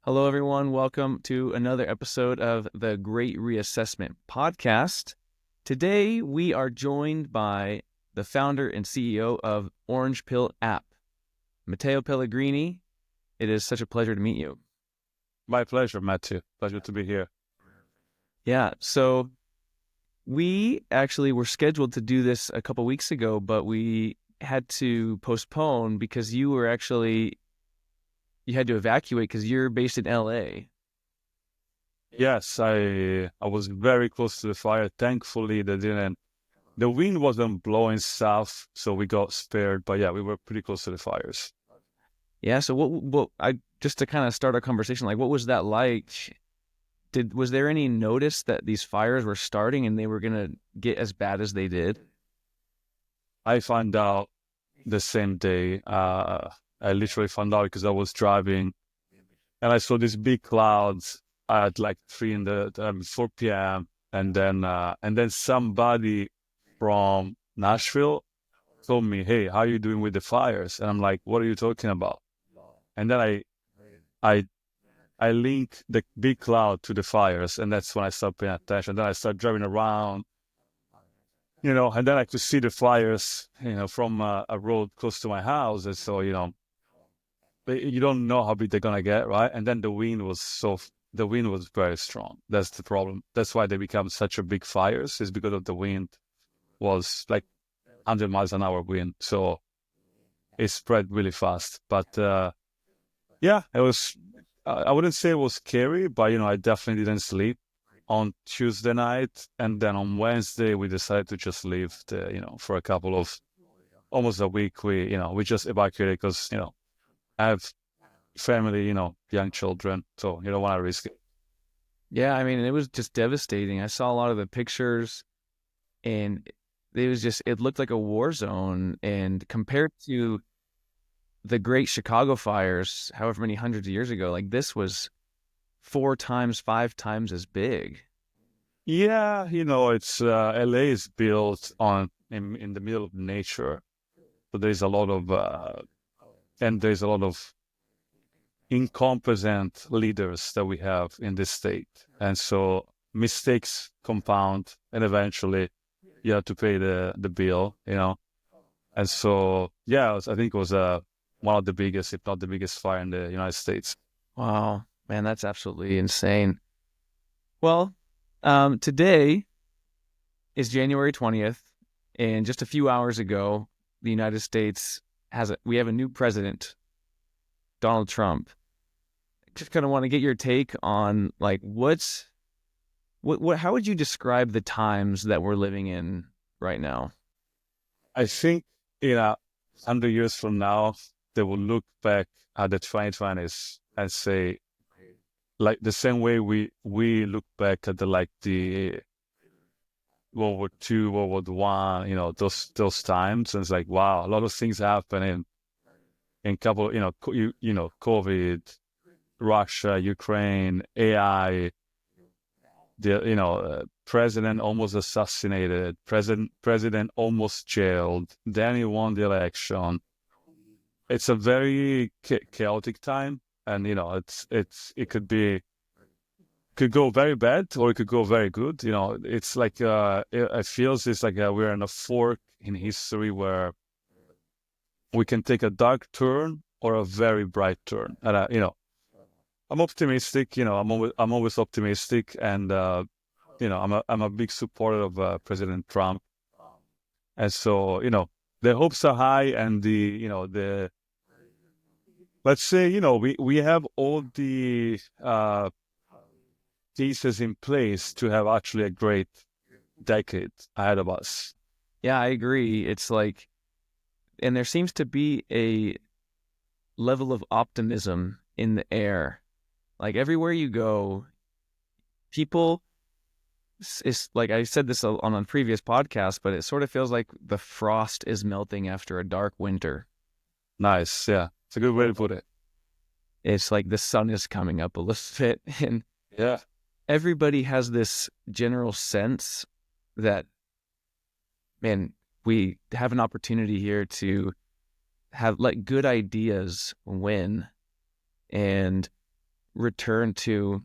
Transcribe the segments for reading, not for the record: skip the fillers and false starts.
Hello, everyone. Welcome to another episode of the Great Reassessment Podcast. Today, we are joined by the founder and CEO of Orange Pill app, Matteo Pellegrini. It is such a pleasure to meet you. My pleasure, Matthew. Pleasure to be here. Yeah, so we actually were scheduled to do this a couple weeks ago, but we had to postpone because you had to evacuate because you're based in LA. Yes, I was very close to the fire. Thankfully, the wind wasn't blowing south, so we got spared. But yeah, we were pretty close to the fires. Yeah, so I just to kind of start our conversation, like what was that like? Was there any notice that these fires were starting and they were gonna get as bad as they did? I found out the same day. I literally found out because I was driving and I saw these big clouds at like 4 p.m. And then somebody from Nashville told me, "Hey, how are you doing with the fires?" And I'm like, "What are you talking about?" And then I I link the big cloud to the fires, and that's when I start paying attention. Then I start driving around, and then I could see the fires, from a road close to my house. And so, you don't know how big they're gonna get, right? And then the wind was very strong. That's the problem. That's why they become such a big fires, is because of the wind was like 100 miles an hour wind. So it spread really fast. But yeah, it was. I wouldn't say it was scary, but I definitely didn't sleep on Tuesday night, and then on Wednesday we decided to just leave. For a couple of almost a week, we just evacuated because I have family, young children, so you don't want to risk it. Yeah, I mean, it was just devastating. I saw a lot of the pictures and it looked like a war zone. And compared to the great Chicago fires, however many hundreds of years ago, like this was 4 times, 5 times as big. Yeah, it's LA is built in the middle of nature, so there's a lot of incompetent leaders that we have in this state. And so mistakes compound and eventually you have to pay the bill. And so, yeah, I think it was one of the biggest, if not the biggest fire in the United States. Wow, man, that's absolutely insane. Well, today is January 20th, and just a few hours ago, the United States we have a new president, Donald Trump. Just kind of want to get your take on like how would you describe the times that we're living in right now? I think in 100 years from now, they will look back at the 2020s and say, like the same way we look back at the World War II, World War One, those times, and it's like, wow, a lot of things happen in couple, COVID, Russia, Ukraine, AI, president almost assassinated, president almost jailed, then he won the election. It's a very chaotic time, and it could go very bad or it could go very good. It's like it feels it's like we're in a fork in history where we can take a dark turn or a very bright turn. And I'm optimistic. I'm always optimistic, and I'm a big supporter of President Trump, and so the hopes are high, and the let's say we have all the pieces in place to have actually a great decade ahead of us. Yeah, I agree. It's like, and there seems to be a level of optimism in the air. Like everywhere you go, people it's like I said this on a previous podcast, but it sort of feels like the frost is melting after a dark winter. Nice, yeah, it's a good way to put it. It's like the sun is coming up a little bit, and Yeah, everybody has this general sense that, man, we have an opportunity here to have let good ideas win. And return to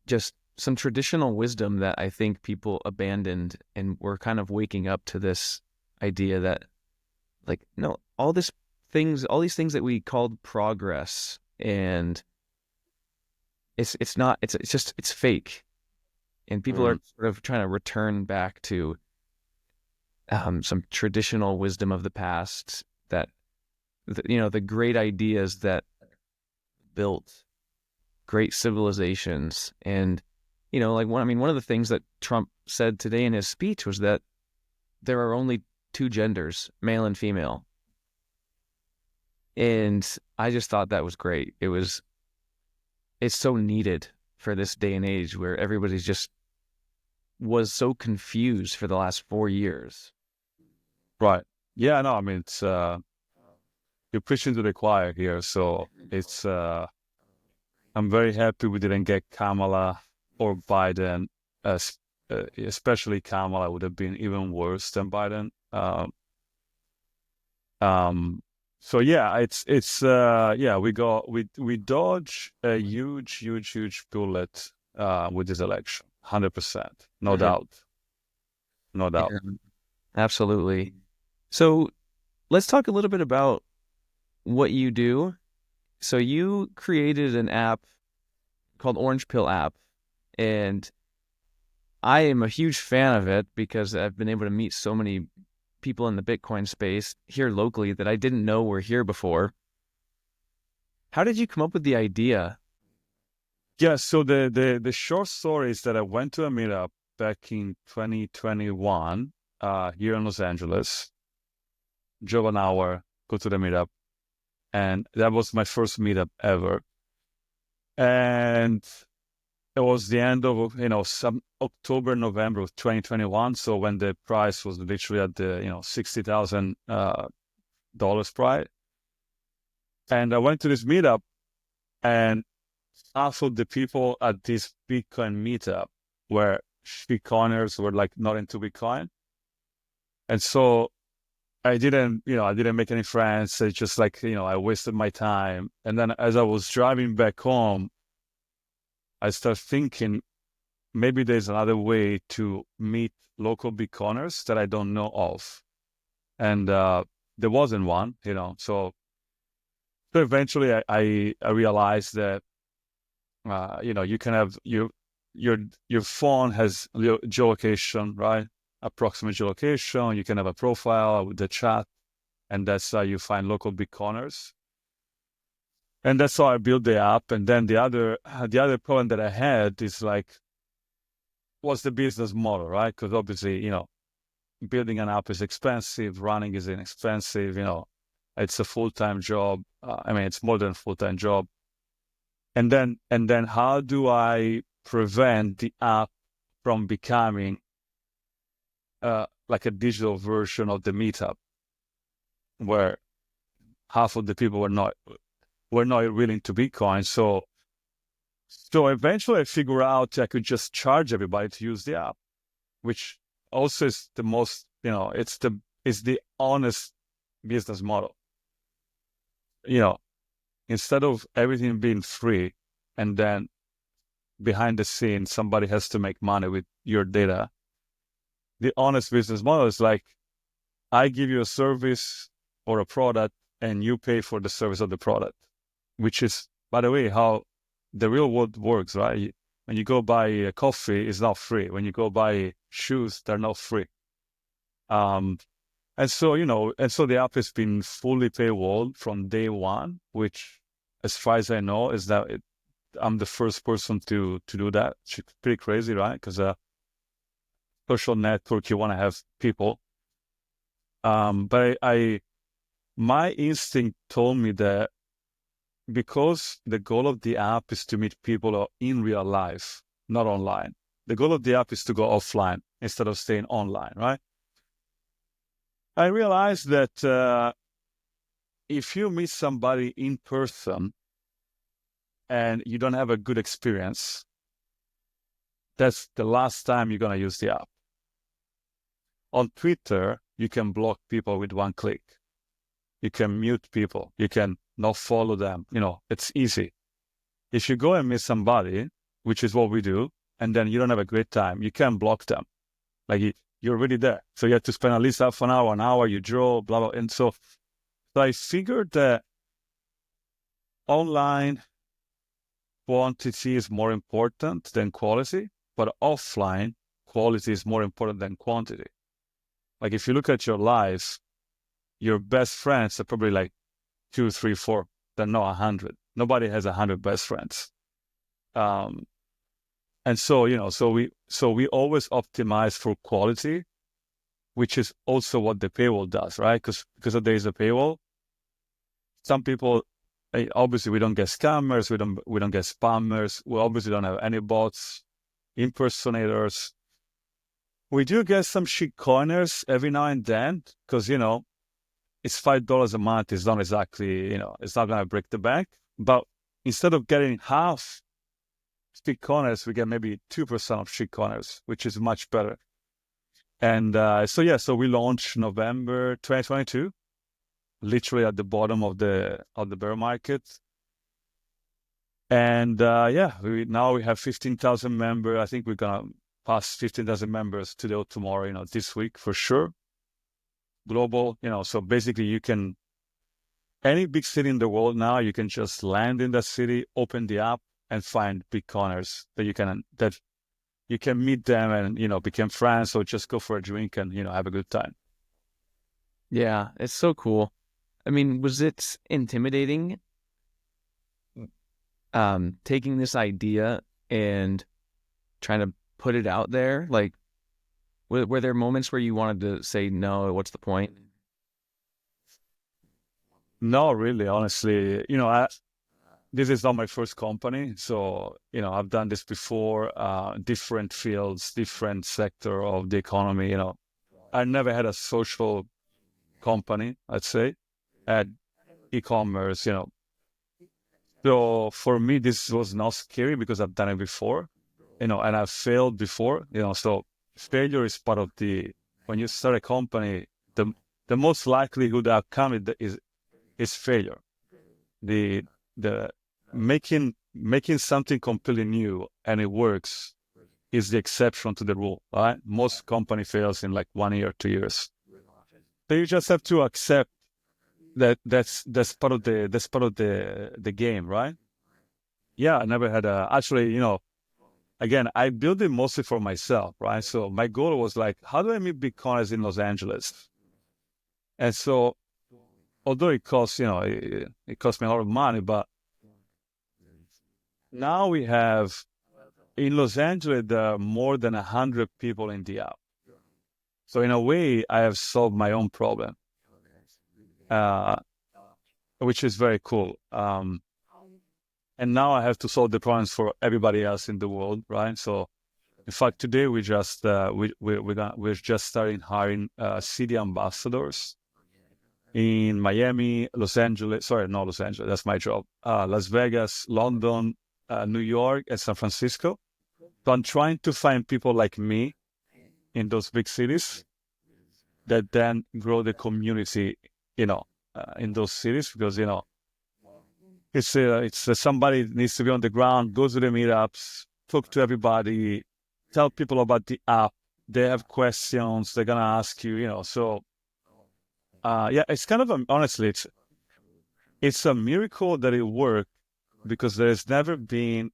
just some traditional wisdom that I think people abandoned, and we're kind of waking up to this idea that, like, no, all these things that we called progress, and it's not, it's just, it's fake. And people are Mm. sort of trying to return back to some traditional wisdom of the past, that the great ideas that built great civilizations. And like, one of the things that Trump said today in his speech was that there are only two genders, male and female. And I just thought that was great. It's so needed for this day and age where everybody's just was so confused for the last 4 years. Right. Yeah, no, I mean, it's you're preaching to the choir here. So it's I'm very happy we didn't get Kamala or Biden. As especially Kamala would have been even worse than Biden. Um, so yeah, it's yeah, we dodge a huge bullet with this election, 100%, no Mhm. doubt, no doubt. Yeah, absolutely. So let's talk a little bit about what you do. So you created an app called Orange Pill app, and I am a huge fan of it because I've been able to meet so many people in the Bitcoin space here locally that I didn't know were here before. How did you come up with the idea? Yeah, so the short story is that I went to a meetup back in 2021 here in Los Angeles, drove an hour, go to the meetup, and that was my first meetup ever. And it was the end of some October, November of 2021. So when the price was literally at the $60,000 price, and I went to this meetup, and half of the people at this Bitcoin meetup were Bitcoiners, were like not into Bitcoin, and so I didn't make any friends. It's just like I wasted my time. And then as I was driving back home, I started thinking, maybe there's another way to meet local Bitcoiners that I don't know of. And there wasn't one. So eventually I realized that, you can have your phone has geolocation, right? Approximate geolocation. You can have a profile with the chat, and that's how you find local Bitcoiners. And that's how I built the app. And then the other problem that I had is like, what's the business model, right? Because obviously, building an app is expensive, running is inexpensive, it's a full-time job. I mean, it's more than a full-time job. And then how do I prevent the app from becoming like a digital version of the meetup where half of the people were not really into Bitcoin? So eventually I figured out I could just charge everybody to use the app, which also is the most, it's the honest business model. You know, Instead of everything being free and then behind the scenes somebody has to make money with your data, the honest business model is like, I give you a service or a product and you pay for the service of the product, which is, by the way, how the real world works, right? When you go buy a coffee, it's not free. When you go buy shoes, they're not free. Um, and so the app has been fully paywall from day one, which, as far as I know, is that I'm the first person to do that. It's pretty crazy, right? Because social network, you want to have people. But my instinct told me that because the goal of the app is to meet people in real life, not online. The goal of the app is to go offline instead of staying online, right? I realized that if you meet somebody in person and you don't have a good experience, that's the last time you're going to use the app. On Twitter, you can block people with one click. You can mute people. You can not follow them. It's easy. if you go and meet somebody, which is what we do, and then you don't have a great time, you can't block them. Like you're already there. So you have to spend at least half an hour, you draw, blah, blah. And so I figured that online quantity is more important than quality, but offline quality is more important than quantity. Like if you look at your life, your best friends are probably like 2, 3, 4, they're not 100. Nobody has 100 best friends. And so, so we always optimize for quality, which is also what the paywall does, right? Because there is a paywall, some people, obviously we don't get scammers, we don't get spammers, we obviously don't have any bots, impersonators. We do get some shit coiners every now and then, because it's $5 a month. It's not exactly, it's not gonna break the bank. But instead of getting half shit coiners, we get maybe 2% of shit coiners, which is much better. And so we launched November 2022, literally at the bottom of the bear market. And now we have 15,000 members. I think we're gonna pass 15,000 members today or tomorrow, this week for sure. Global, so basically you can, any big city in the world now, you can just land in that city, open the app, and find Bitcoiners that you can meet them and, become friends, or just go for a drink and, have a good time. Yeah, it's so cool. I mean, was it intimidating taking this idea and trying to put it out there? Like, were there moments where you wanted to say, no, what's the point? No, really, honestly, this is not my first company. So, I've done this before, different fields, different sector of the economy, I never had a social company, I'd say, at e-commerce, So for me, this was not scary because I've done it before, and I've failed before, so failure is part of when you start a company, the most likelihood outcome is failure. The making something completely new and it works is the exception to the rule, right? Most company fails in like 1 year, 2 years. So you just have to accept that's part of the game, right? Yeah, I never had actually, again, I built it mostly for myself, right? So my goal was like, how do I meet Bitcoiners in Los Angeles? And so, although it costs, it cost me a lot of money, but now we have, in Los Angeles, there are more than 100 people in the app. So in a way, I have solved my own problem, which is very cool. And now I have to solve the problems for everybody else in the world, right? So, in fact, today we just we're just starting hiring city ambassadors in Miami, Los Angeles. Sorry, not Los Angeles. That's my job. Las Vegas, London, New York, and San Francisco. So I'm trying to find people like me in those big cities that then grow the community, in those cities, because it's somebody needs to be on the ground, go to the meetups, talk to everybody, tell people about the app. They have questions, they're gonna ask you, So, it's kind of honestly, it's a miracle that it worked, because there's never been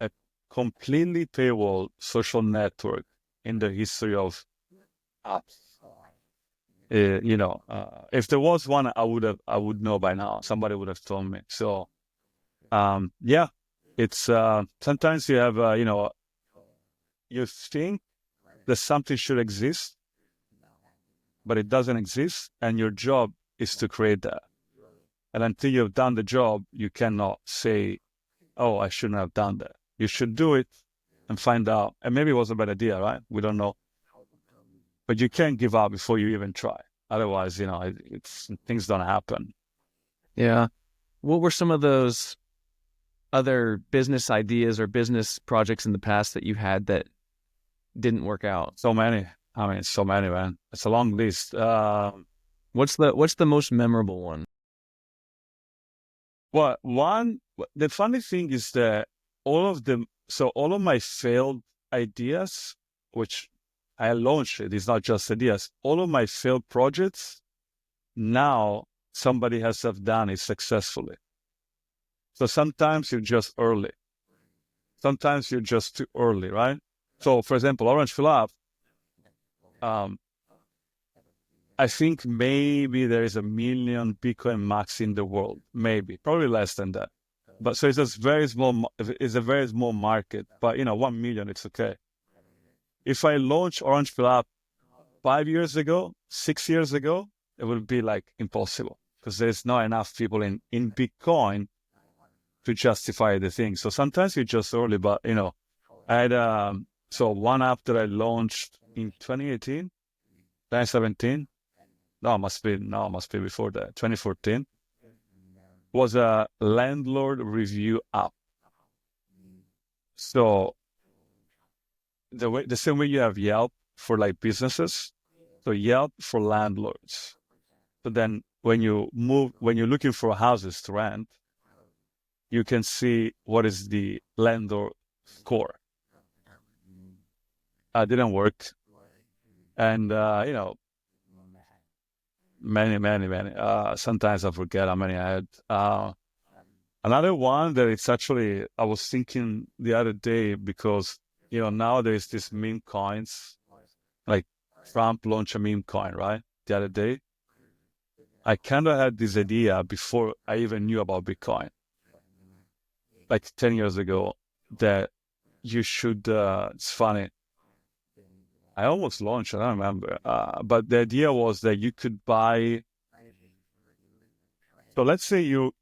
a completely paywall social network in the history of apps. If there was one, I would know by now. Somebody would have told me. So, it's sometimes you have, you think that something should exist, but it doesn't exist, and your job is to create that. And until you've done the job, you cannot say, "Oh, I shouldn't have done that." You should do it and find out. And maybe it was a bad idea, right? We don't know. But you can't give up before you even try. Otherwise, things don't happen. Yeah. What were some of those other business ideas or business projects in the past that you had that didn't work out? So many. I mean, so many, man. It's a long list. What's the most memorable one? Well, one The funny thing is that all of my failed ideas, which I launched it's not just ideas, all of my failed projects, now somebody has have done it successfully. So sometimes you're just early. Sometimes you're just too early, right? So for example, Orange Philip, um, I think maybe there is 1 million Bitcoin max in the world, maybe, probably less than that. But so it's a very small, it's a very small market. But 1 million, it's okay. If I launch Orange Philip 5 years ago, 6 years ago, it would be like impossible because there's not enough people in Bitcoin to justify the thing. So sometimes you're just early, but I had so one app that I launched in 2018, 2017. No, must be before that. 2014 was a landlord review app. So the same way you have Yelp for like businesses, so Yelp for landlords. So then when you're looking for houses to rent, you can see what is the landlord score. Didn't work, and many. Sometimes I forget how many I had. Another one that it's actually, I was thinking the other day because, now there's this meme coins, like Trump launched a meme coin, right? The other day. I kind of had this idea before I even knew about Bitcoin, like 10 years ago, that you should, it's funny. I almost launched, I don't remember. But the idea was that you could buy, so let's say you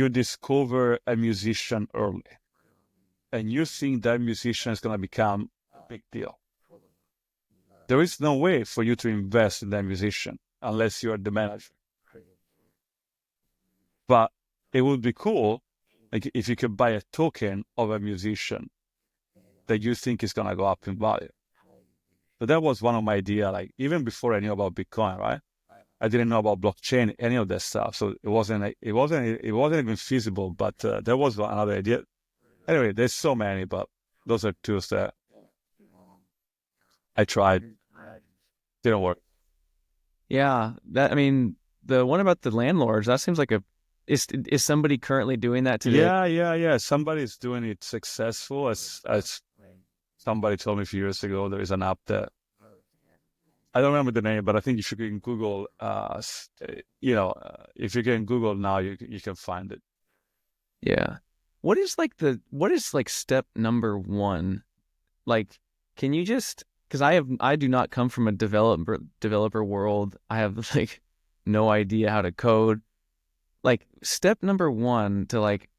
discover a musician early and you think that musician is going to become a big deal. There is no way for you to invest in that musician unless you are the manager. But it would be cool, like if you could buy a token of a musician that you think is going to go up in value. So that was one of my ideas, like even before I knew about Bitcoin, right? I didn't know about blockchain, any of that stuff. So it wasn't even feasible, but there was another idea. Anyway, there's so many, but those are two that I tried. Didn't work. Yeah, I mean, the one about the landlords, that seems like is somebody currently doing that today? Yeah. Somebody's doing it successful. As somebody told me a few years ago, there is an app that I don't remember the name, but I think if you can Google, if you can Google now, you can find it. Yeah. What is like step number one? Like, can you just, because I do not come from a developer world. I have like no idea how to code. Like step number one to like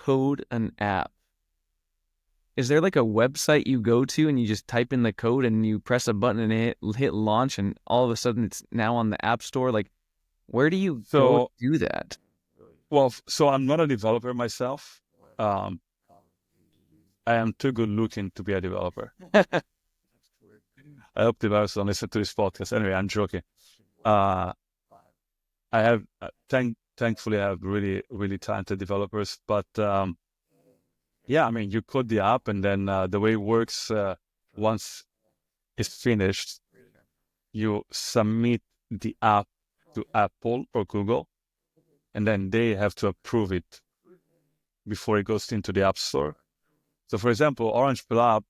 code an app. Is there like a website you go to and you just type in the code and you press a button and hit launch and all of a sudden it's now on the App Store? Like, where do you go So, do that? well, so I'm not a developer myself. Um, I am too good looking to be a developer. I hope developers don't listen to this podcast. Anyway, I'm joking. Uh, I have, thankfully, I have really, really talented developers. But yeah, I mean, you code the app, and then the way it works, once it's finished, you submit the app to Apple or Google, and then they have to approve it before it goes into the App Store. So, for example, Orange Pill app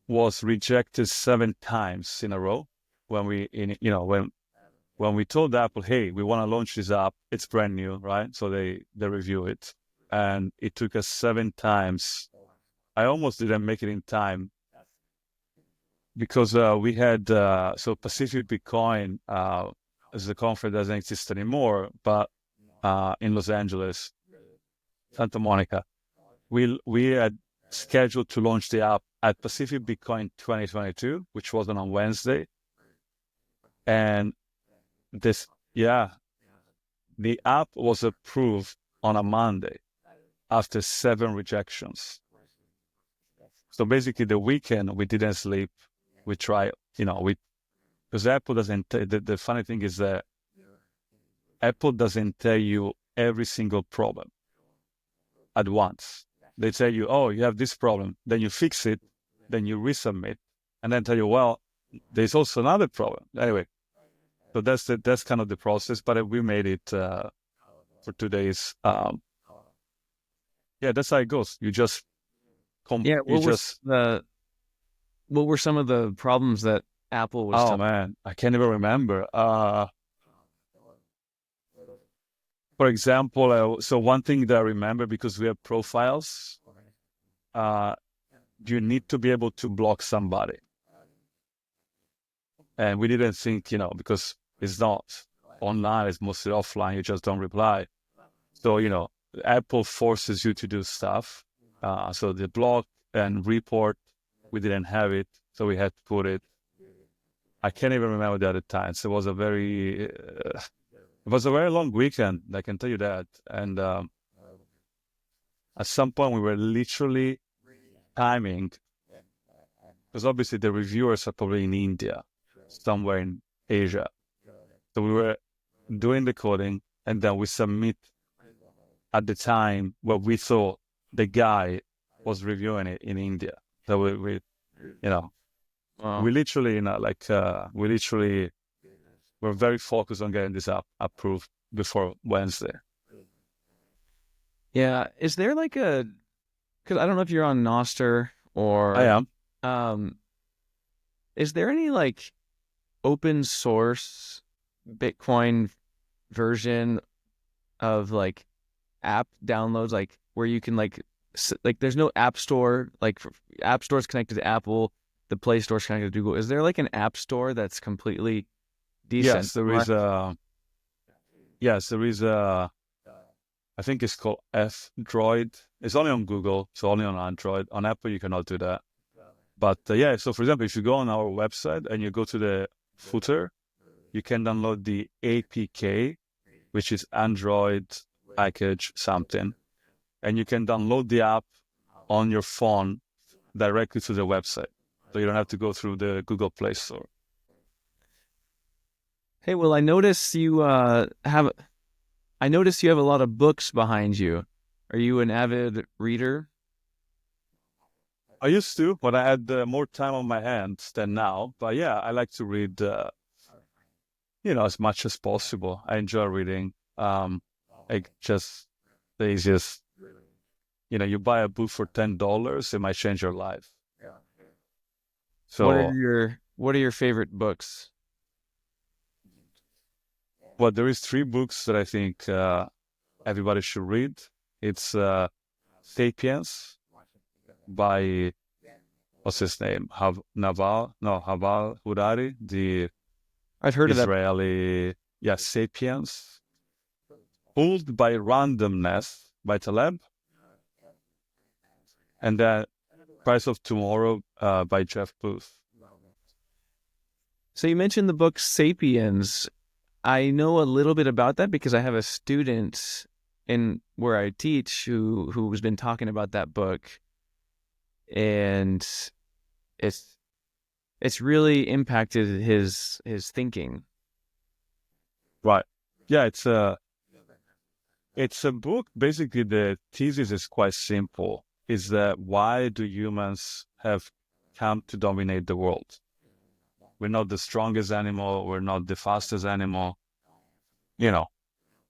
was rejected 7 times in a row when when we told Apple, hey, we want to launch this app, it's brand new, right? So they review it, and it took us 7 times. I almost didn't make it in time because we had so Pacific Bitcoin as the conference doesn't exist anymore, but in Los Angeles, Santa Monica, we had scheduled to launch the app at Pacific Bitcoin 2022, which was on a Wednesday, and the app was approved on a Monday after 7 rejections. So basically, the weekend we didn't sleep. We tried, because Apple doesn't. The funny thing is that Apple doesn't tell you every single problem. at once. They tell you, oh, you have this problem, then you fix it, then you resubmit, and then tell you, well, there's also another problem. Anyway, so that's kind of the process. But we made it for 2 days. Yeah, that's how it goes. Yeah, You just. what were some of the problems that Apple was Oh telling? man, I can't even remember. For example, so one thing that I remember, because we have profiles, uh, you need to be able to block somebody. And we didn't think, because it's not online, it's mostly offline, you just don't reply. So, Apple forces you to do stuff. So the block and report, we didn't have it, so we had to put it. I can't even remember the other times. It was a very long weekend, I can tell you that. And at some point, we were literally timing, because obviously the reviewers are probably in India, somewhere in Asia. So we were doing the coding, and then we submit at the time where we thought the guy was reviewing it in India. So we Wow. we literally were very focused on getting this approved before Wednesday. Yeah, is there like because I don't know if you're on Noster I or am. um, is there any like open source Bitcoin version of like app downloads, like where you can like there's no app store, like app store's connected to Apple, the Play Store's connected to Google. Is there like an app store that's completely Yes, there is decentralized? a. Yes, there is a. I think it's called F-Droid. It's only on Google, so only on Android. On Apple, you cannot do that. But yeah, so for example, if you go on our website and you go to the footer, you can download the APK, which is Android package something, and you can download the app on your phone directly to the website. So you don't have to go through the Google Play Store. Hey, well, I notice you have a lot of books behind you. Are you an avid reader? I used to when I had more time on my hands than now. But yeah, I like to read, as much as possible. I enjoy reading. Like just the easiest, you buy a book for $10, it might change your life. So, What are your favorite books? well, there is 3 books that I think everybody should read. It's *Sapiens* by what's his name? Haval Hurari, the I've heard of that. Israeli, yeah, *Sapiens*. *Fooled by Randomness* by Taleb, and then *Price of Tomorrow* by Jeff Booth. So you mentioned the book Sapiens. I know a little bit about that because I have a student in where I teach who's been talking about that book, and it's it's really impacted his thinking. Right. Yeah, it's a book. Basically, the thesis is quite simple. Is that why do humans have come to dominate the world? We're not the strongest animal. We're not the fastest animal. You know,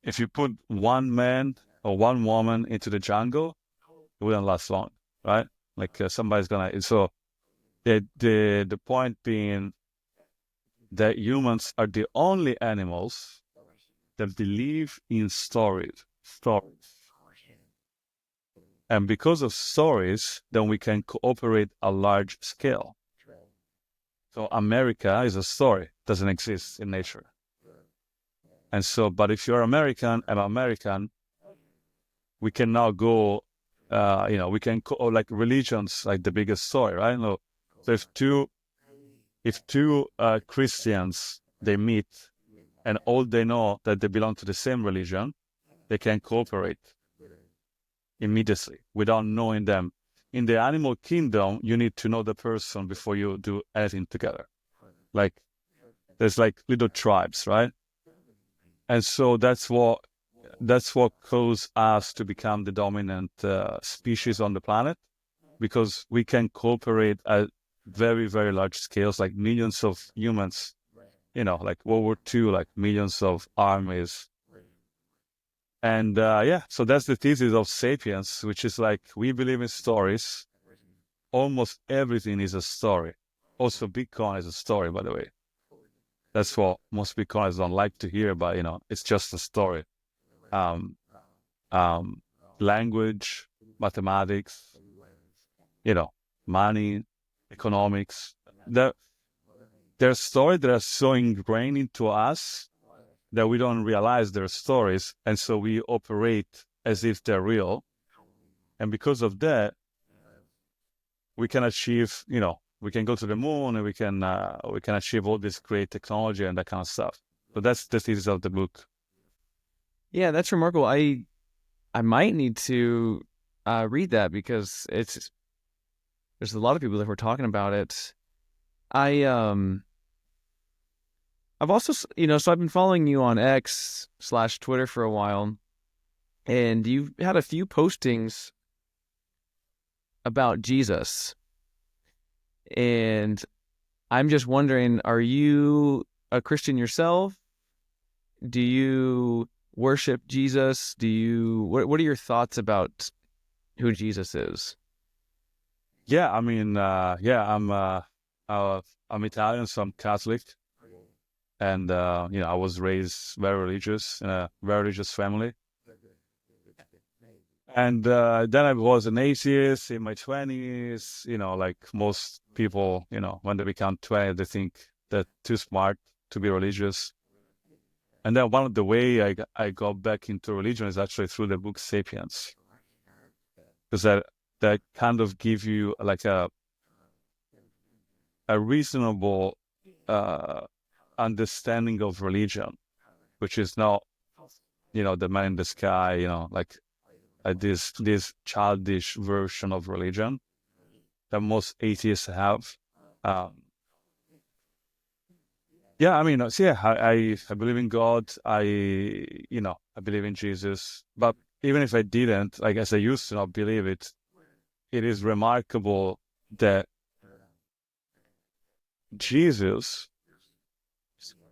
if you put one man or one woman into the jungle, it wouldn't last long, right? Like somebody's gonna. So the point being that humans are the only animals that believe in stories. And because of stories, then we can cooperate a large scale. So America is a story, doesn't exist in nature. And so, but if you're American and American, we can now go, we can like religions, like the biggest story, right? No. So if two Christians they meet and all they know that they belong to the same religion, they can cooperate immediately without knowing them. In the animal kingdom, you need to know the person before you do anything together. Like there's like little tribes, right? And so that's what that's what caused us to become the dominant species on the planet, because we can cooperate at very, very large scales, like millions of humans, like World War II, like millions of armies. And so that's the thesis of Sapiens, which is like, we believe in stories. Almost everything is a story. Also, Bitcoin is a story, by the way. That's what most Bitcoiners don't like to hear, but it's just a story. Um, um, Language, mathematics, money, economics. They're stories that are so ingrained into us that we don't realize they're stories, and so we operate as if they're real. And because of that, we can achieve, we can go to the moon, and we can achieve all this great technology and that kind of stuff. So that's the thesis of the book. Yeah, that's remarkable. I might need to read that, because there's a lot of people that were talking about it. I've also, so I've been following you on X/Twitter for a while, and you've had a few postings about Jesus. And I'm just wondering, are you a Christian yourself? Do you worship Jesus? What are your thoughts about who Jesus is? Yeah, I mean, I'm Italian, so I'm Catholic. And, I was raised very religious in a very religious family. And then I was an atheist in my 20s, like most people, when they become 20, they think they're too smart to be religious. And then one of the way I got back into religion is actually through the book Sapiens, because that kind of give you like a reasonable understanding of religion, which is not, the man in the sky, like this childish version of religion that most atheists have. Yeah, I mean, so yeah, I believe in God. I believe in Jesus. But even if I didn't, like as I used to not believe it, it is remarkable that Jesus,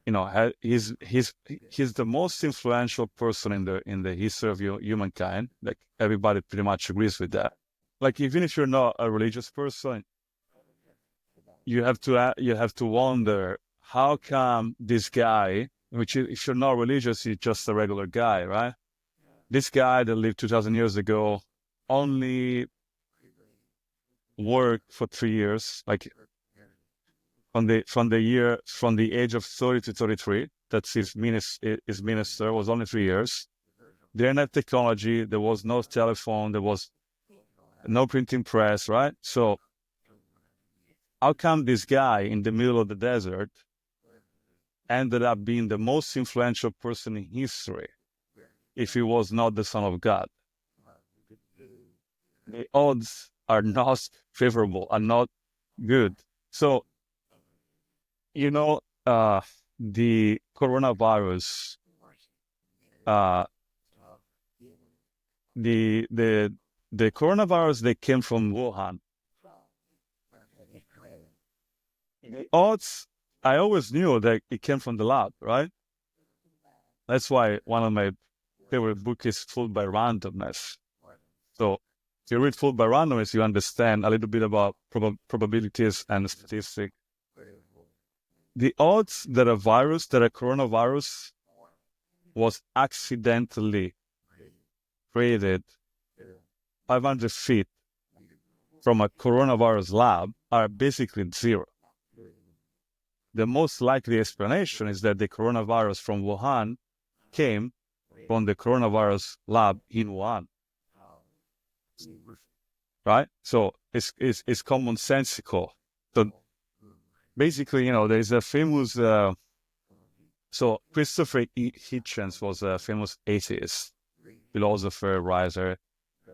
he's the most influential person in the history of humankind. Like everybody pretty much agrees with that. Like even if you're not a religious person, you have to wonder, how come this guy, which if you're not religious, he's just a regular guy, right? This guy that lived 2,000 years ago only worked for 3 years, like from the age of 30 to 33. That's his minister was only 3 years. They didn't have technology. There was no telephone. There was no printing press, right? So how come this guy in the middle of the desert ended up being the most influential person in history if he was not the Son of God? The odds are not favorable, are not good. So, the coronavirus, uh, the coronavirus that came from Wuhan, the odds, I always knew that it came from the lab, right? That's why one of my favorite books is Fooled by Randomness. So if you read Fooled by Randomness, you understand a little bit about probabilities and statistics. The odds that a coronavirus was accidentally created 500 feet from a coronavirus lab are basically zero. The most likely explanation is that the coronavirus from Wuhan came from the coronavirus lab in Wuhan, right? So it's commonsensical. So basically, there's a famous. So Christopher Hitchens was a famous atheist, philosopher, writer,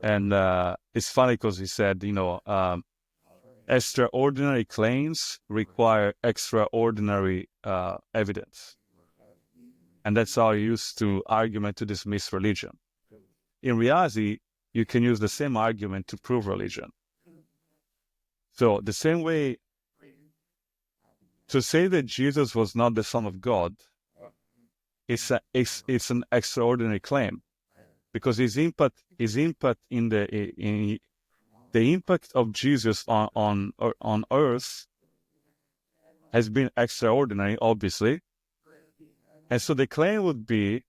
and it's funny because he said, extraordinary claims require extraordinary evidence. And that's how you used to argument to dismiss religion. In reality, you can use the same argument to prove religion. So the same way, to say that Jesus was not the Son of God, it's an extraordinary claim, because his impact in the impact of Jesus on earth has been extraordinary, obviously. And so the claim would be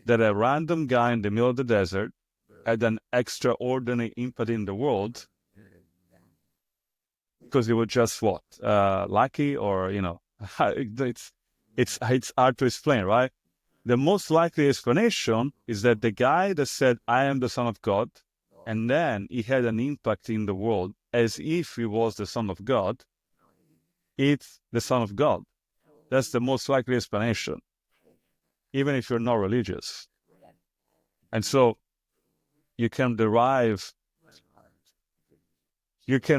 that a random guy in the middle of the desert had an extraordinary impact in the world because he was just what, lucky, or it's hard to explain, right? The most likely explanation is that the guy that said, "I am the Son of God," and then he had an impact in the world as if he was the Son of God, it's the Son of God. That's the most likely explanation, even if you're not religious. And so you can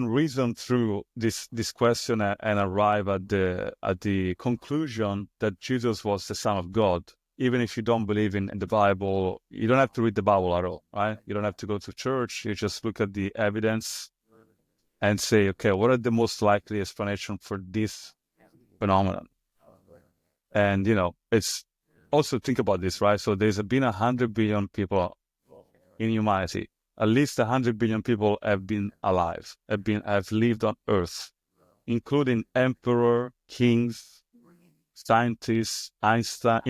reason through this question and arrive at the conclusion that Jesus was the Son of God, even if you don't believe in the Bible. You don't have to read the Bible at all, right? You don't have to go to church. You just look at the evidence and say, okay, what are the most likely explanation for this phenomenon? And, it's also, think about this, right? So there's been 100 billion people in humanity. At least 100 billion people have been alive, have lived on Earth, including emperor, kings, scientists, Einstein.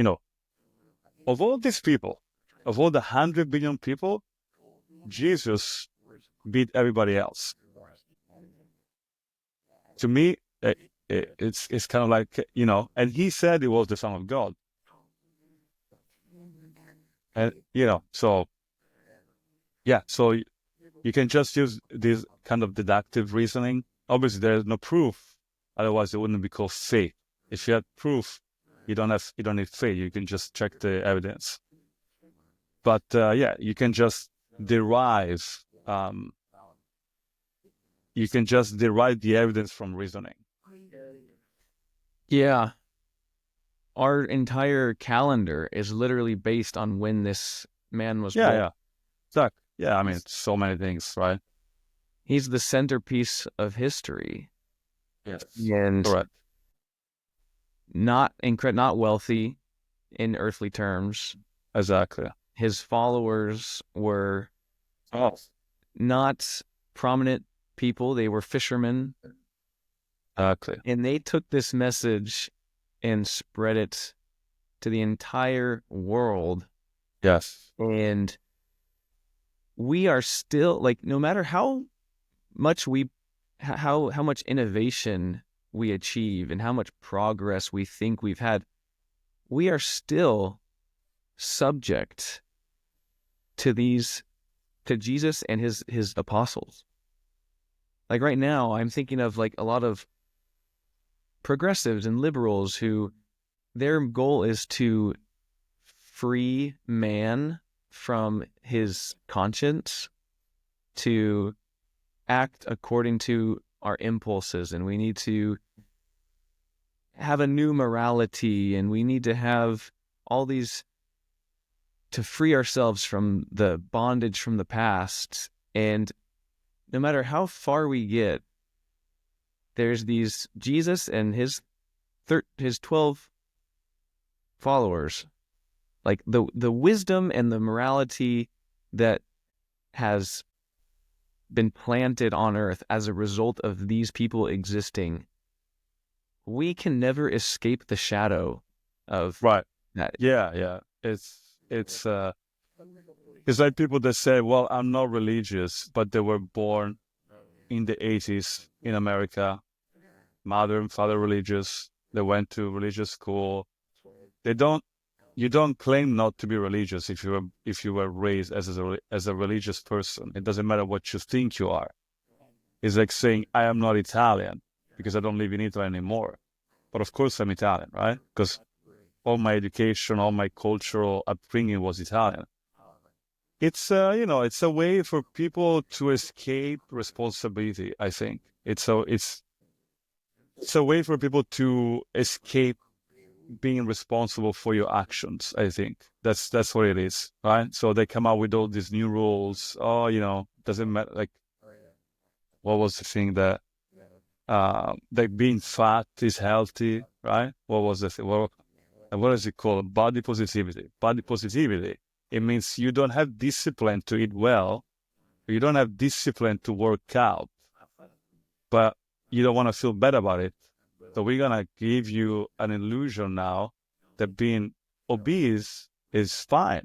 Of all these people, of all the 100 billion people, Jesus beat everybody else. To me, it's kind of like, and he said he was the Son of God. And, so, yeah, so you can just use this kind of deductive reasoning. Obviously, there is no proof. Otherwise, it wouldn't be called faith. If you had proof, you don't need faith. You can just check the evidence. But you can just derive. You can just derive the evidence from reasoning. Yeah. Our entire calendar is literally based on when this man was born. Yeah. Exactly. Yeah, I mean, so many things, right? He's the centerpiece of history. Yes. And correct. Not wealthy in earthly terms. Exactly. His followers were not prominent people. They were fishermen. Exactly. And they took this message and spread it to the entire world. Yes. And we are still, like, no matter how much how much innovation we achieve and how much progress we think we've had, we are still subject to Jesus and his apostles. Like right now, I'm thinking of like a lot of progressives and liberals who their goal is to free man from his conscience, to act according to our impulses, and we need to have a new morality, and we need to have all these to free ourselves from the bondage from the past. And no matter how far we get, there's these Jesus and his 12 followers, like the wisdom and the morality that has been planted on earth as a result of these people existing. We can never escape the shadow of that. Yeah. It's like people that say, well, I'm not religious, but they were born in the 80s in America, mother and father religious. They went to religious school. You don't claim not to be religious if you were raised as a religious person. It doesn't matter what you think you are. It's like saying, I am not Italian because I don't live in Italy anymore. But of course I'm Italian, right? Because all my education, all my cultural upbringing was Italian. It's it's a way for people to escape responsibility. I think it's a way for people to escape being responsible for your actions. I think that's what it is, right? So they come out with all these new rules. Oh, doesn't matter. Like, what was the thing that being fat is healthy, right? What was the thing? What is it called? Body positivity. Body positivity. It means you don't have discipline to eat well. You don't have discipline to work out, but you don't want to feel bad about it. So we're going to give you an illusion now that being obese is fine.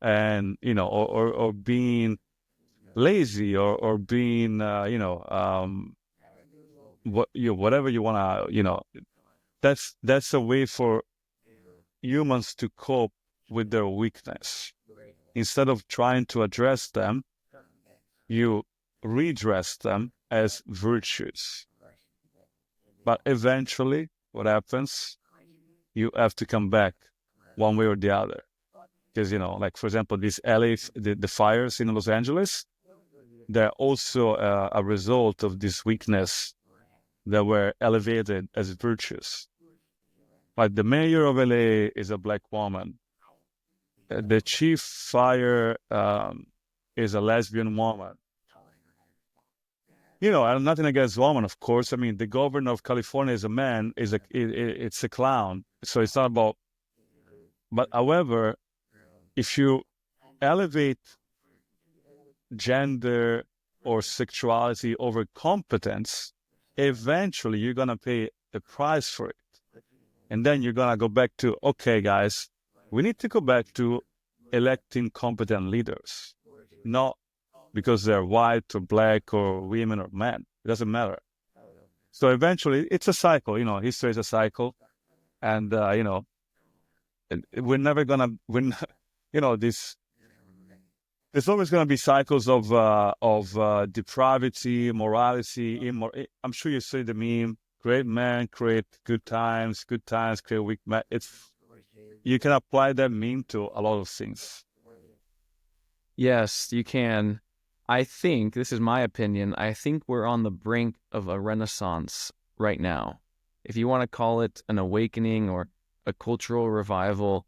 And, or being lazy or being, whatever you want to, that's a way for humans to cope with their weakness. Instead of trying to address them, you redress them as virtues. But eventually, what happens? You have to come back one way or the other. Because, like, for example, these the fires in Los Angeles, they're also a result of this weakness that were elevated as virtues. Like the mayor of LA is a black woman. The chief fire is a lesbian woman. I'm nothing against women, of course. I mean, the governor of California is a man, it's a clown. So it's not about, but however, if you elevate gender or sexuality over competence, eventually you're going to pay the price for it. And then you're going to go back to, okay, guys, we need to go back to electing competent leaders, not because they're white or black or women or men. It doesn't matter. So eventually it's a cycle, history is a cycle. And, we're never going to, there's always going to be cycles of depravity, morality, I'm sure you see the meme, great men create good times create weak men. You can apply that meme to a lot of things. Yes, you can. I think, this is my opinion, I think we're on the brink of a renaissance right now. If you want to call it an awakening or a cultural revival,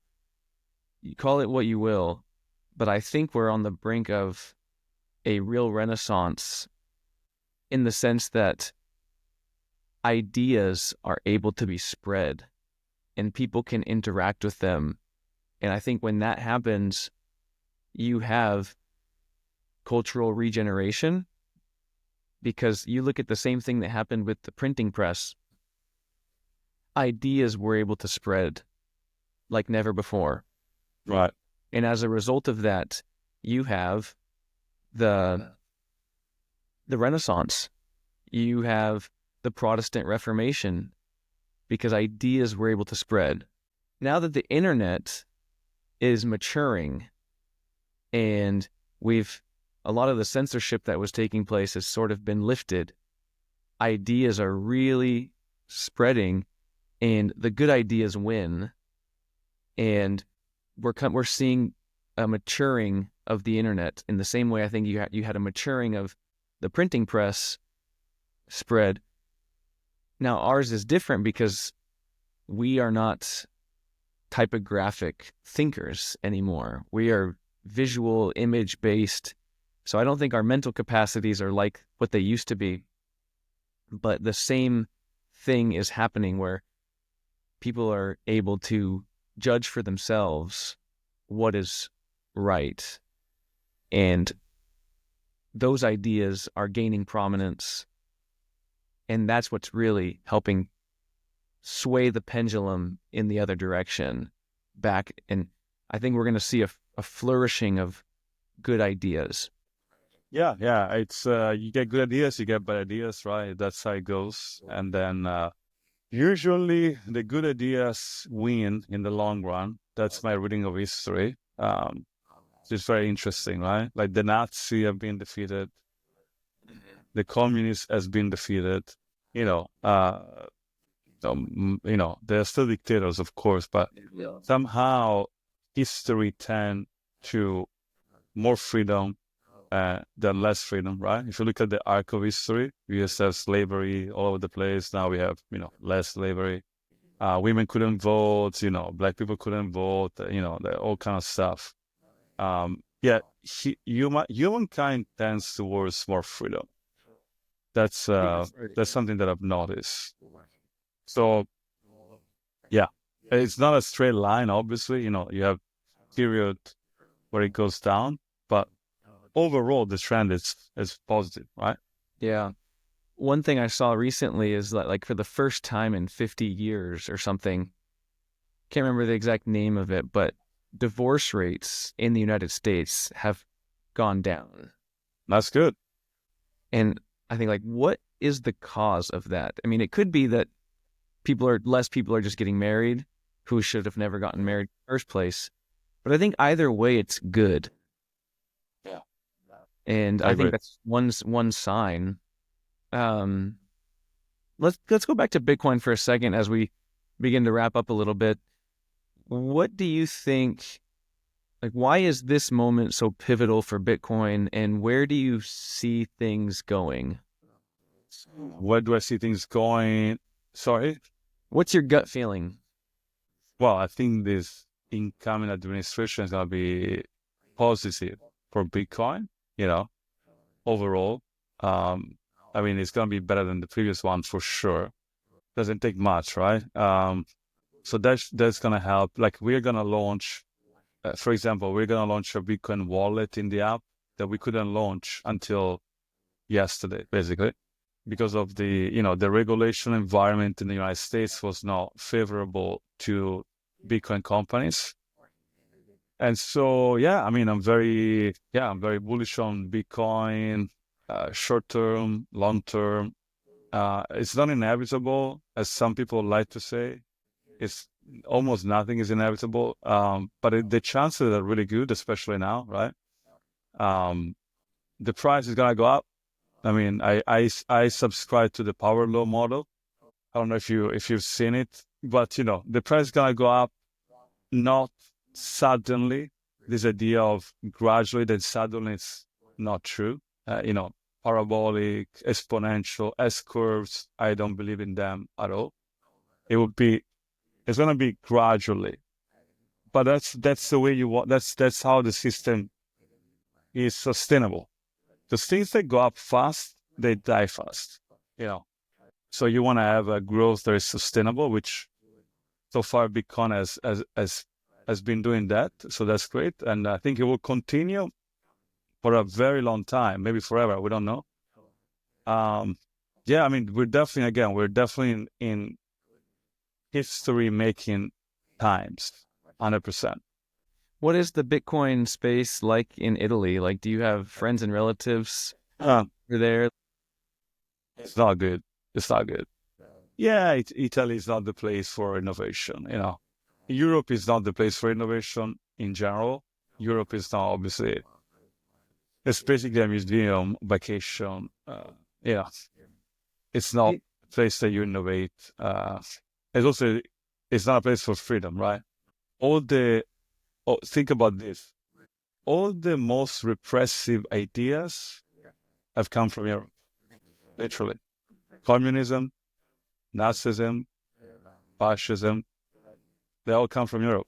you call it what you will, but I think we're on the brink of a real renaissance in the sense that ideas are able to be spread and people can interact with them. And I think when that happens, you have cultural regeneration, because you look at the same thing that happened with the printing press. Ideas were able to spread like never before. Right. And as a result of that, you have the Renaissance. You have the Protestant Reformation, because ideas were able to spread. Now that the internet is maturing and a lot of the censorship that was taking place has sort of been lifted, ideas are really spreading and the good ideas win. And we're seeing a maturing of the internet in the same way I think you had a maturing of the printing press spread. Now ours is different because we are not typographic thinkers anymore. We are visual, image-based. So I don't think our mental capacities are like what they used to be. But the same thing is happening where people are able to judge for themselves what is right. And those ideas are gaining prominence. And that's what's really helping sway the pendulum in the other direction back. And I think we're going to see a flourishing of good ideas. Yeah. It's you get good ideas, you get bad ideas, right? That's how it goes. And then usually the good ideas win in the long run. That's my reading of history. It's very interesting, right? Like the Nazi have been defeated, the communist has been defeated. They're still dictators, of course, but somehow history tend to more freedom than less freedom, right? If you look at the arc of history, we used to have slavery all over the place. Now we have, less slavery. women couldn't vote, black people couldn't vote, all kind of stuff. Yeah, humankind tends towards more freedom. That's something that I've noticed. So yeah, it's not a straight line, obviously. You have period where it goes down, but overall the trend is positive, right? Yeah. One thing I saw recently is that, like, for the first time in 50 years or something, can't remember the exact name of it, but divorce rates in the United States have gone down. That's good. And I think, like, what is the cause of that? I mean, it could be that less people are just getting married who should have never gotten married in the first place. But I think either way, it's good. Yeah, And I I think agree. that's one sign. Um, let's go back to Bitcoin for a second as we begin to wrap up a little bit. What do you think, like, why is this moment so pivotal for Bitcoin, and where do you see things going? Where do I see things going? Sorry. What's your gut feeling? Well, I think this incoming administration is going to be positive for Bitcoin, overall. Um, I mean, it's going to be better than the previous one for sure. Doesn't take much, right? So that's going to help. Like we're going to launch, for example, we're going to launch a Bitcoin wallet in the app that we couldn't launch until yesterday, basically, because of the regulation environment in the United States was not favorable to Bitcoin companies. And so, yeah, I mean, I'm very bullish on Bitcoin, short term, long term. It's not inevitable, as some people like to say. It's almost nothing is inevitable, but the chances are really good, especially now, right? Um, the price is gonna go up. I mean, I subscribe to the power law model. I don't know if you've seen it, but the price is gonna go up, not suddenly. This idea of gradually then suddenly is not true. Parabolic, exponential, S curves. I don't believe in them at all. It's gonna be gradually, but that's the way you want. That's how the system is sustainable. The things that go up fast, they die fast. You know, so you want to have a growth that is sustainable, which so far Bitcoin has been doing that. So that's great, and I think it will continue for a very long time, maybe forever. We don't know. Um, yeah, I mean, we're definitely in history making times, 100%. What is the Bitcoin space like in Italy? Like, do you have friends and relatives Uh, who are there? it's not good. It's not good. Yeah, Italy is not the place for innovation. Europe is not the place for innovation in general. Europe is not obviously. It's basically a museum, vacation. Yeah, it's not It, a place that you innovate. It's not a place for freedom, right? All the think about this. All the most repressive ideas have come from Europe, literally. Communism, Nazism, fascism, they all come from Europe.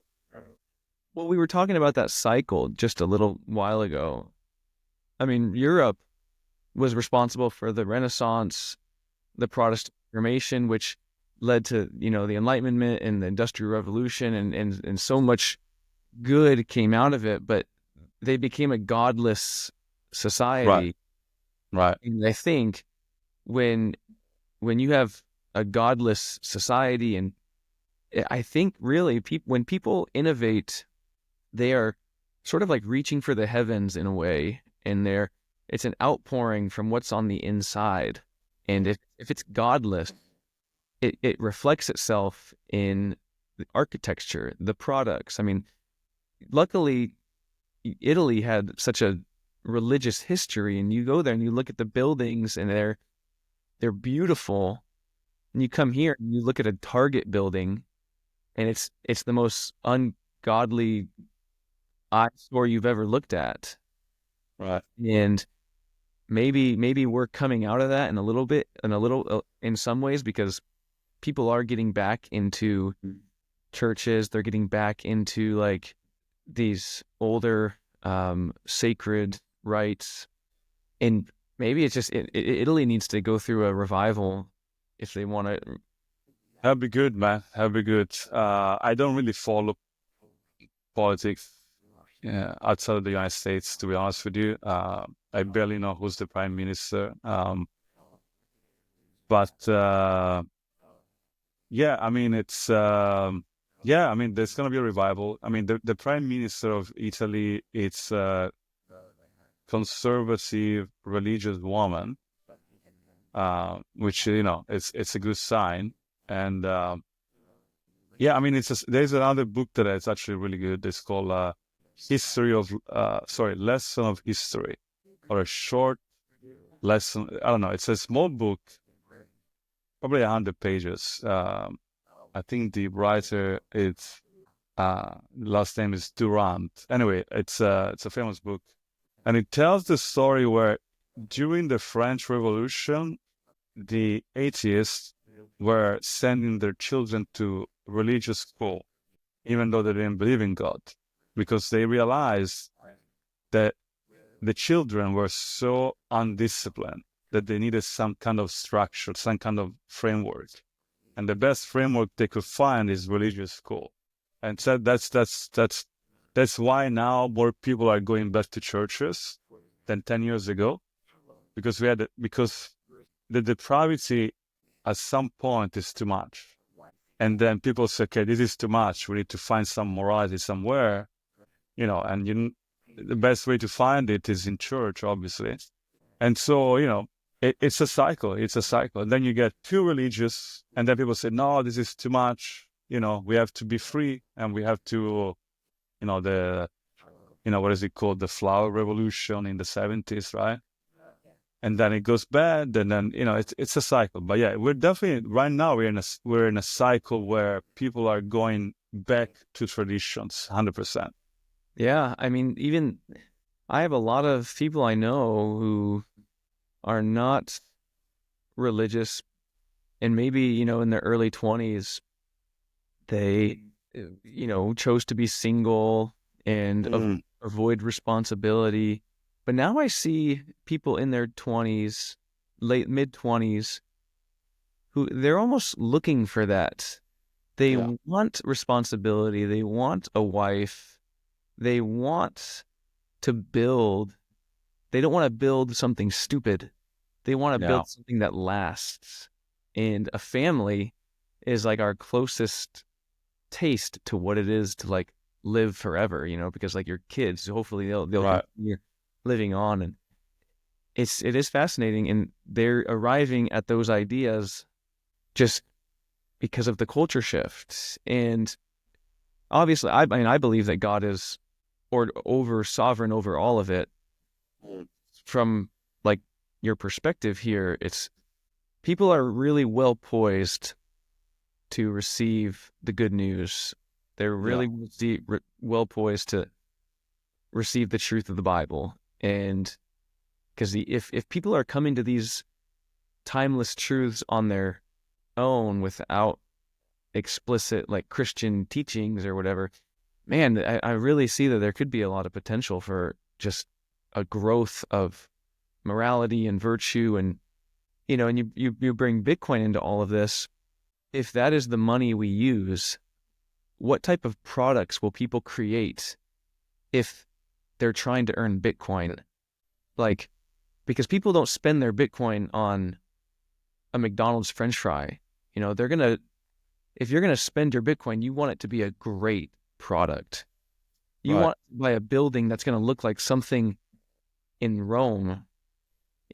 well, we were talking about that cycle just a little while ago. I mean, Europe was responsible for the Renaissance, the Protestant Reformation, which led to, the Enlightenment and the Industrial Revolution, and so much good came out of it, but they became a godless Right, society. right, And I think when you have a godless society, and I think really when people innovate, they are sort of like reaching for the heavens in a way, and it's an outpouring from what's on the inside. And if it's godless, it reflects itself in the architecture, the products. I mean, luckily Italy had such a religious history, and you go there and you look at the buildings, and they're beautiful. And you come here and you look at a Target building, and it's the most ungodly eyesore you've ever looked at. right. And maybe we're coming out of that in a little bit, in some ways, because people are getting back into churches. They're getting back into like these older sacred rites, and maybe it's just Italy needs to go through a revival if they want to. That'd be good, man. That'd be good. I don't really follow politics outside of the United States, to be honest with you. I barely know who's the prime minister. But yeah, I mean, yeah, I mean, there's going to be a revival. I mean, the prime minister of Italy, it's a conservative religious woman, which, it's a good sign. And yeah, I mean, there's another book that is actually really good. It's called Lesson of History, or a short lesson. I don't know. It's a small book, probably 100 pages. I think the writer is last name is Durant. Anyway, it's a famous book, and it tells the story where during the French Revolution, the atheists were sending their children to religious school, even though they didn't believe in God, because they realized that the children were so undisciplined that they needed some kind of structure, some kind of framework. And the best framework they could find is religious school. And so that's why now more people are going back to churches than 10 years ago, because the depravity at some point is too much. And then people say, okay, this is too much. We need to find some morality somewhere, and the best way to find it is in church, obviously. And so, it's a cycle. It's a cycle. And then you get too religious, and then people say, no, this is too much. We have to be free, and we have to, what is it called? The flower revolution in the 70s, right? And then it goes bad, and then it's a cycle. But yeah, we're definitely right now we're in a cycle where people are going back to traditions, 100%. Yeah, I mean, even I have a lot of people I know who are not religious, and maybe in their early 20s, they chose to be single and avoid responsibility. But now I see people in their 20s, mid 20s, who they're almost looking for that. They want responsibility. They want a wife. They want to build. They don't want to build something stupid. They want to build something that lasts. And a family is like our closest taste to what it is to like live forever, because like your kids, hopefully they'll continue living on. And it is fascinating, and they're arriving at those ideas just because of the culture shift. And obviously I believe that God is sovereign over all of it. From like your perspective here, it's people are really well poised to receive the good news. They're really well poised to receive the truth of the Bible. And because if people are coming to these timeless truths on their own without explicit like Christian teachings or whatever, man, I really see that there could be a lot of potential for just a growth of morality and virtue. And and you bring Bitcoin into all of this. If that is the money we use, what type of products will people create if they're trying to earn Bitcoin? Like, because people don't spend their Bitcoin on a McDonald's French fry. If you're gonna spend your Bitcoin, you want it to be a great product. You want to buy a building that's gonna look like something in Rome.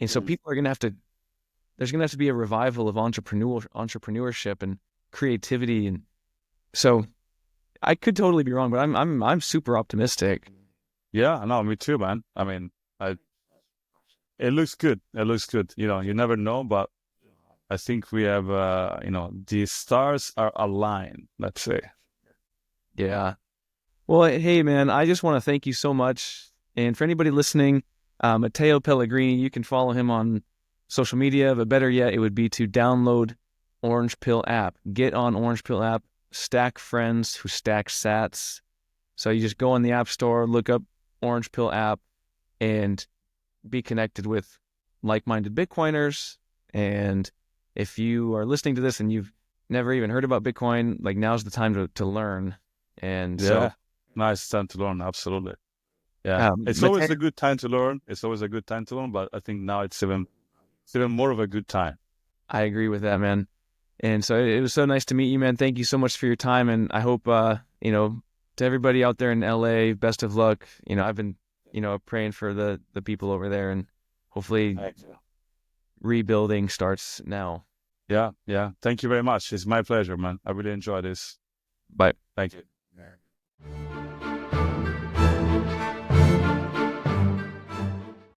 And so people are gonna have to. There's gonna have to be a revival of entrepreneurship and creativity, and so I could totally be wrong, but I'm super optimistic. Yeah, no, me too, man. I mean, it looks good. It looks good. You never know, but I think we have, the stars are aligned, let's say. Yeah. Well, hey, man, I just want to thank you so much. And for anybody listening, Matteo Pellegrini, you can follow him on social media, but better yet, it would be to download Orange Pill app. Get on Orange Pill app. Stack friends who stack sats. So you just go in the app store, look up Orange Pill app, and be connected with like-minded Bitcoiners. And if you are listening to this and you've never even heard about Bitcoin, like now's the time to learn. And so, Yeah, nice time to learn. Absolutely. Yeah, it's Matteo, always a good time to learn. It's always a good time to learn, but I think now it's even more of a good time. I agree with that, man. And so it was so nice to meet you, man. Thank you so much for your time. And I hope, to everybody out there in LA, best of luck. I've been, praying for the people over there, and hopefully Thank you. rebuilding starts now. Yeah, yeah. Thank you very much. It's my pleasure, man. I really enjoy this. Bye. Thank you.